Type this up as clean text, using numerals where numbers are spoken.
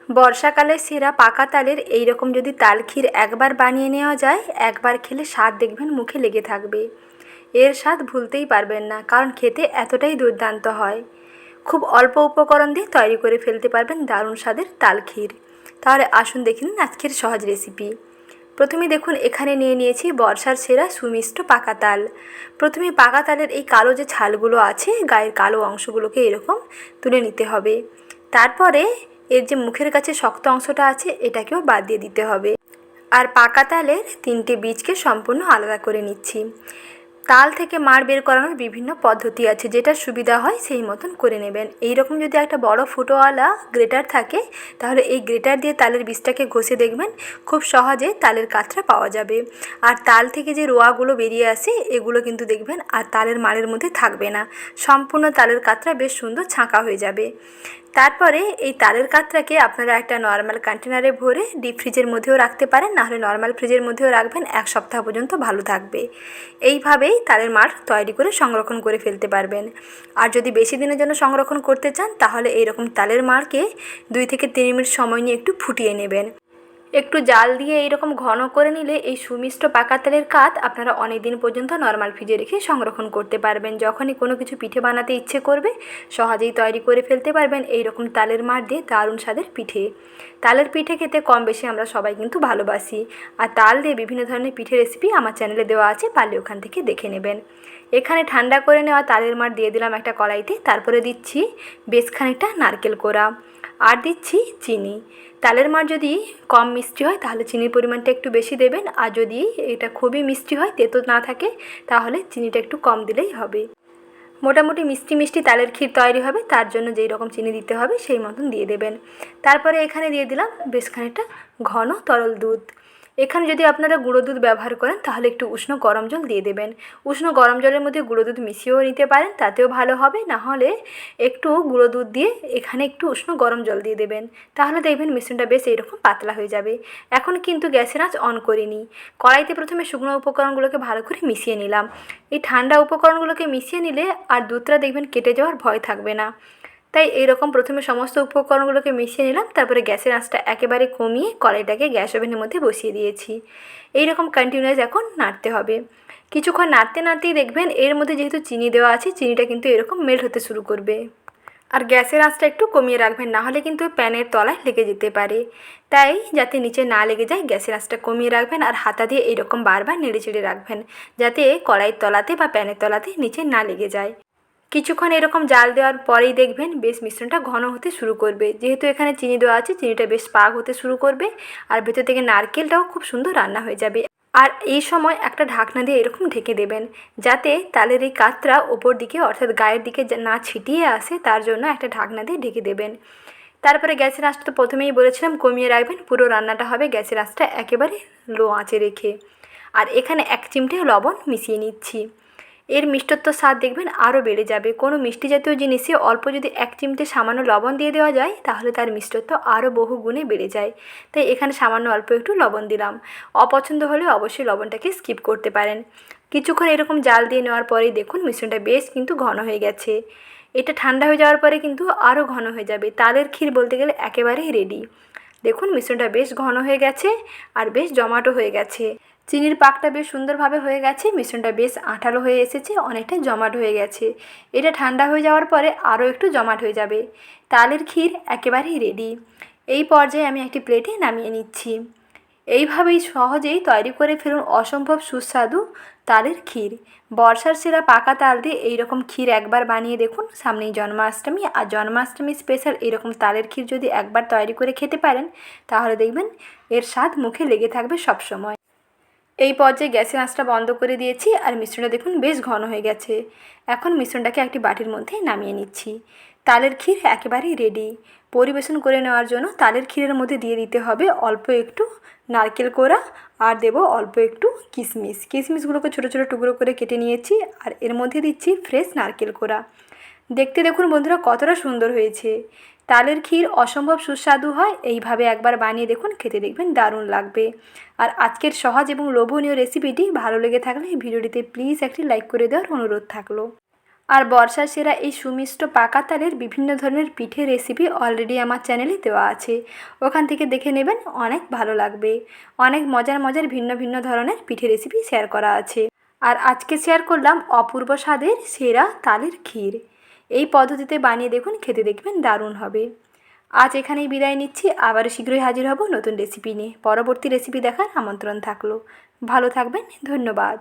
বর্ষাকালে সেরা পাকা তালের এইরকম যদি তালক্ষীর একবার বানিয়ে নেওয়া যায়, একবার খেলে স্বাদ দেখবেন মুখে লেগে থাকবে। এর স্বাদ ভুলতেই পারবেন না, কারণ খেতে এতটাই দুর্দান্ত হয়। খুব অল্প উপকরণ দিয়ে তৈরি করে ফেলতে পারবেন দারুণ স্বাদের তালক্ষীর। তাহলে আসুন দেখে নিন আজকের সহজ রেসিপি। প্রথমে দেখুন এখানে নিয়ে নিয়েছি বর্ষার সেরা সুমিষ্ট পাকা তাল। প্রথমে পাকা তালের এই কালো যে ছালগুলো আছে, গায়ের কালো অংশগুলোকে এরকম তুলে নিতে হবে। তারপরে এর যে মুখের কাছে শক্ত অংশটা আছে এটাকেও বাদ দিয়ে দিতে হবে। আর পাকা তালের 3টে বীজকে সম্পূর্ণ আলাদা করে নিচ্ছি। তাল থেকে মাড় বের করানোর বিভিন্ন পদ্ধতি আছে, যেটা সুবিধা হয় সেই মতন করে নেবেন। এই রকম যদি একটা বড় ফুটোওয়ালা গ্রেটার থাকে, তাহলে এই গ্রেটার দিয়ে তালের বীজটাকে ঘষে দেখবেন খুব সহজে তালের কাতরা পাওয়া যাবে। আর তাল থেকে যে রোয়াগুলো বেরিয়ে আসে এগুলো কিন্তু দেখবেন আর তালের মাড়ের মধ্যে থাকবে না, সম্পূর্ণ তালের কাতরা বেশ সুন্দর ছাঁকা হয়ে যাবে। তারপরে এই তালের কাতরাকে আপনারা একটা নর্মাল কন্টেনারে ভরে ডিপ ফ্রিজের মধ্যেও রাখতে পারেন, নাহলে নর্মাল ফ্রিজের মধ্যেও রাখবেন, 1 সপ্তাহ পর্যন্ত ভালো থাকবে। এইভাবেই তালের মাড় তৈরি করে সংরক্ষণ করে ফেলতে পারবেন। আর যদি বেশি দিনের জন্য সংরক্ষণ করতে চান, তাহলে এইরকম তালের মাড়কে 2 থেকে 3 মিনিট সময় নিয়ে একটু ফুটিয়ে নেবেন। একটু জাল দিয়ে এইরকম ঘন করে নিলে এই সুমিষ্ট পাকা তালের কাত আপনারা অনেক দিন পর্যন্ত নর্মাল ফ্রিজে রেখে সংরক্ষণ করতে পারবেন। যখনই কোনো কিছু পিঠে বানাতে ইচ্ছে করবে, সহজেই তৈরি করে ফেলতে পারবেন এইরকম তালের মাড় দিয়ে দারুণ স্বাদের পিঠে। তালের পিঠে খেতে কম বেশি আমরা সবাই কিন্তু ভালোবাসি। আর তাল দিয়ে বিভিন্ন ধরনের পিঠে রেসিপি আমার চ্যানেলে দেওয়া আছে, পারলে ওখান থেকে দেখে নেবেন। এখানে ঠান্ডা করে নেওয়া তালের মাড় দিয়ে দিলাম একটা কড়াইতে। তারপরে দিচ্ছি বেশ খানিকটা নারকেল কোড়া, আর দিচ্ছি চিনি। তালের মাড় যদি কম মিষ্টি হয় তাহলে চিনির পরিমাণটা একটু বেশি দেবেন, আর যদি এটা খুবই মিষ্টি হয়, তেতো না থাকে, তাহলে চিনিটা একটু কম দিলেই হবে। মোটামুটি মিষ্টি মিষ্টি তালের ক্ষীর তৈরি হবে, তার জন্য যেই রকম চিনি দিতে হবে সেই মতন দিয়ে দেবেন। তারপরে এখানে দিয়ে দিলাম বেশ খানিকটা ঘন তরল দুধ। এখানে যদি আপনারা গুঁড়ো দুধ ব্যবহার করেন তাহলে একটু উষ্ণ গরম জল দিয়ে দেবেন। উষ্ণ গরম জলের মধ্যে গুঁড়ো দুধ মিশিয়েও নিতে পারেন, তাতেও ভালো হবে। না হলে একটু গুঁড়ো দুধ দিয়ে এখানে একটু উষ্ণ গরম জল দিয়ে দেবেন, তাহলে দেখবেন মিশ্রণটা বেশ এইরকম পাতলা হয়ে যাবে। এখন কিন্তু গ্যাসের আঁচ অন করিনি। কড়াইতে প্রথমে শুকনো উপকরণগুলোকে ভালো করে মিশিয়ে নিলাম। এই ঠান্ডা উপকরণগুলোকে মিশিয়ে নিলে আর দুধটা দেখবেন কেটে যাওয়ার ভয় থাকবে না। তাই এইরকম প্রথমে সমস্ত উপকরণগুলোকে মিশিয়ে নিলাম। তারপরে গ্যাসের আঁচটা একেবারে কমিয়ে কড়াইটাকে গ্যাস ওভেনের মধ্যে বসিয়ে দিয়েছি। এইরকম কন্টিনিউয়াস এখন নাড়তে হবে। কিছুক্ষণ নাড়তে নাড়তেই দেখবেন এর মধ্যে যেহেতু চিনি দেওয়া আছে, চিনিটা কিন্তু এরকম মেল্ট হতে শুরু করবে। আর গ্যাসের আঁচটা একটু কমিয়ে রাখবেন, নাহলে কিন্তু প্যানের তলায় লেগে যেতে পারে। তাই যাতে নিচে না লেগে যায় গ্যাসের আঁচটা কমিয়ে রাখবেন, আর হাতা দিয়ে এইরকম বারবার নেড়ে চেড়ে রাখবেন, যাতে কড়াইয়ের তলাতে বা প্যানের তলাতে নিচে না লেগে যায়। কিছুক্ষণ এরকম জাল দেওয়ার পরেই দেখবেন বেশ মিশ্রণটা ঘন হতে শুরু করবে। যেহেতু এখানে চিনি দেওয়া আছে, চিনিটা বেশ পাক হতে শুরু করবে, আর ভেতর থেকে নারকেলটাও খুব সুন্দর রান্না হয়ে যাবে। আর এই সময় একটা ঢাকনা দিয়ে এরকম ঢেকে দেবেন, যাতে তালের এই কাতরা ওপর দিকে অর্থাৎ গায়ের দিকে না ছিটিয়ে আসে, তার জন্য একটা ঢাকনা দিয়ে ঢেকে দেবেন। তারপরে গ্যাসের আঁচটা তো প্রথমেই বলেছিলাম কমিয়ে রাখবেন। পুরো রান্নাটা হবে গ্যাসের আঁচটা একেবারে লো আঁচে রেখে। আর এখানে 1 চিমটে লবণ মিশিয়ে নিচ্ছি। এর মিষ্টত্ব স্বাদ দেখবেন আরও বেড়ে যাবে। কোনো মিষ্টি জাতীয় জিনিসে অল্প যদি 1 চিমটে সামান্য লবণ দিয়ে দেওয়া যায়, তাহলে তার মিষ্টত্ব আরও বহু গুণে বেড়ে যায়। তাই এখানে সামান্য অল্প একটু লবণ দিলাম। অপছন্দ হলে অবশ্যই লবণটাকে স্কিপ করতে পারেন। কিছুক্ষণ এরকম জাল দিয়ে নেওয়ার পরেই দেখুন মিশ্রণটা বেশ কিন্তু ঘন হয়ে গেছে। এটা ঠান্ডা হয়ে যাওয়ার পরে কিন্তু আরও ঘন হয়ে যাবে। তালের ক্ষীর বলতে গেলে একেবারেই রেডি। দেখুন মিশ্রণটা বেশ ঘন হয়ে গেছে আর বেশ জমাটো হয়ে গেছে। চিনির পাকটা বেশ সুন্দরভাবে হয়ে গেছে, মিশ্রণটা বেশ আঠালো হয়ে এসেছে, অনেকটা জমাট হয়ে গেছে। এটা ঠান্ডা হয়ে যাওয়ার পরে আরও একটু জমাট হয়ে যাবে। তালের ক্ষীর একেবারেই রেডি। এই পর্যায়ে আমি একটি প্লেটে নামিয়ে নিচ্ছি। এইভাবেই সহজেই তৈরি করে ফেলুন অসম্ভব সুস্বাদু তালের ক্ষীর। বর্ষার সেরা পাকা তাল দিয়ে এইরকম ক্ষীর একবার বানিয়ে দেখুন। সামনেই জন্মাষ্টমী, আর জন্মাষ্টমী স্পেশাল এরকম তালের ক্ষীর যদি একবার তৈরি করে খেতে পারেন, তাহলে দেখবেন এর স্বাদ মুখে লেগে থাকবে সবসময়। এই পর্যায়ে গ্যাসের আঁচটা বন্ধ করে দিয়েছি, আর মিশ্রণটা দেখুন বেশ ঘন হয়ে গেছে। এখন মিশ্রণটাকে একটি বাটির মধ্যে নামিয়ে নিচ্ছি। তালের ক্ষীর একেবারেই রেডি। পরিবেশন করে নেওয়ার জন্য তালের ক্ষীরের মধ্যে দিয়ে দিতে হবে অল্প একটু নারকেল কোড়া, আর দেব অল্প একটু কিশমিশ। কিশমিশগুলোকে ছোটো ছোটো টুকরো করে কেটে নিয়েছি, আর এর মধ্যে দিচ্ছি ফ্রেশ নারকেল কোড়া। দেখতে দেখুন বন্ধুরা কতটা সুন্দর হয়েছে। তালের ক্ষীর অসম্ভব সুস্বাদু হয়। এইভাবে একবার বানিয়ে দেখুন, খেতে দেখবেন দারুণ লাগবে। আর আজকের সহজ এবং লোভনীয় রেসিপিটি ভালো লেগে থাকলে ভিডিওটিতে প্লিজ একটি লাইক করে দেওয়ার অনুরোধ থাকলো। আর বর্ষার সেরা এই সুমিষ্ট পাকা তালের বিভিন্ন ধরনের পিঠে রেসিপি অলরেডি আমার চ্যানেলে দেওয়া আছে, ওখান থেকে দেখে নেবেন, অনেক ভালো লাগবে। অনেক মজার মজার ভিন্ন ভিন্ন ধরনের পিঠে রেসিপি শেয়ার করা আছে। আর আজকে শেয়ার করলাম অপূর্ব স্বাদের সেরা তালের ক্ষীর। এই পদ্ধতিতে বানিয়ে দেখুন, খেতে দেখবেন দারুণ হবে। আজ এখানেই বিদায় নিচ্ছি, আবারও শীঘ্রই হাজির হব নতুন রেসিপি নিয়ে। পরবর্তী রেসিপি দেখার আমন্ত্রণ থাকলো। ভালো থাকবেন, ধন্যবাদ।